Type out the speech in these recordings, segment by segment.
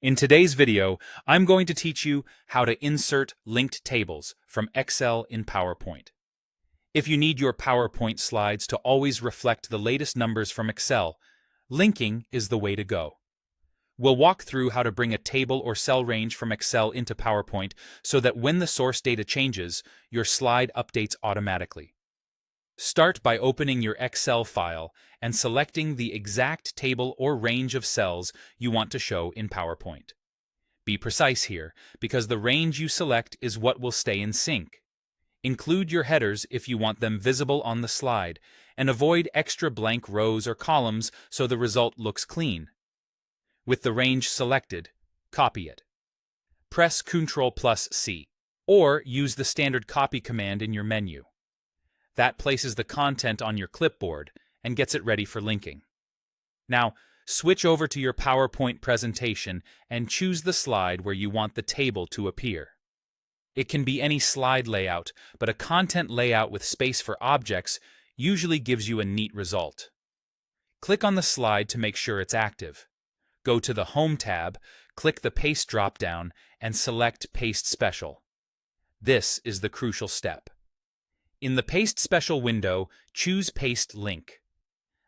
In today's video, I'm going to teach you how to insert linked tables from Excel in PowerPoint. If you need your PowerPoint slides to always reflect the latest numbers from Excel, linking is the way to go. We'll walk through how to bring a table or cell range from Excel into PowerPoint so that when the source data changes, your slide updates automatically. Start by opening your Excel file and selecting the exact table or range of cells you want to show in PowerPoint. Be precise here, because the range you select is what will stay in sync. Include your headers if you want them visible on the slide, and avoid extra blank rows or columns so the result looks clean. With the range selected, copy it. Press Ctrl+C, or use the standard copy command in your menu. That places the content on your clipboard and gets it ready for linking. Now, switch over to your PowerPoint presentation and choose the slide where you want the table to appear. It can be any slide layout, but a content layout with space for objects usually gives you a neat result. Click on the slide to make sure it's active. Go to the Home tab, click the Paste drop-down, and select Paste Special. This is the crucial step. In the Paste Special window, choose Paste Link.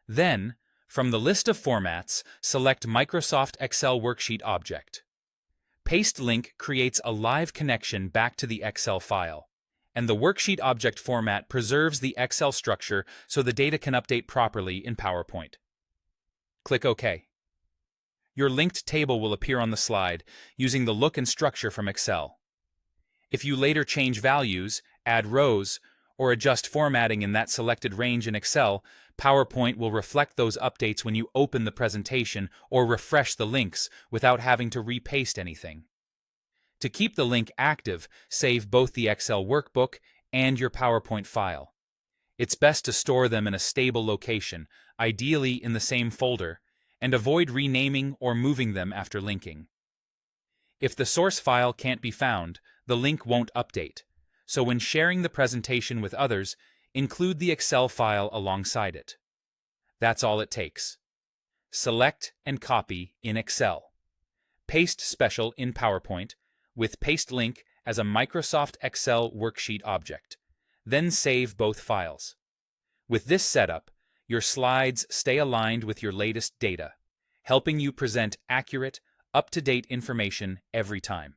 Then, from the list of formats, select Microsoft Excel Worksheet Object. Paste Link creates a live connection back to the Excel file, and the Worksheet Object format preserves the Excel structure so the data can update properly in PowerPoint. Click OK. Your linked table will appear on the slide using the look and structure from Excel. If you later change values, add rows, or adjust formatting in that selected range in Excel, PowerPoint will reflect those updates when you open the presentation or refresh the links without having to repaste anything. To keep the link active, save both the Excel workbook and your PowerPoint file. It's best to store them in a stable location, ideally in the same folder, and avoid renaming or moving them after linking. If the source file can't be found, the link won't update. So when sharing the presentation with others, include the Excel file alongside it. That's all it takes. Select and copy in Excel. Paste Special in PowerPoint, with Paste Link as a Microsoft Excel worksheet object. Then save both files. With this setup, your slides stay aligned with your latest data, helping you present accurate, up-to-date information every time.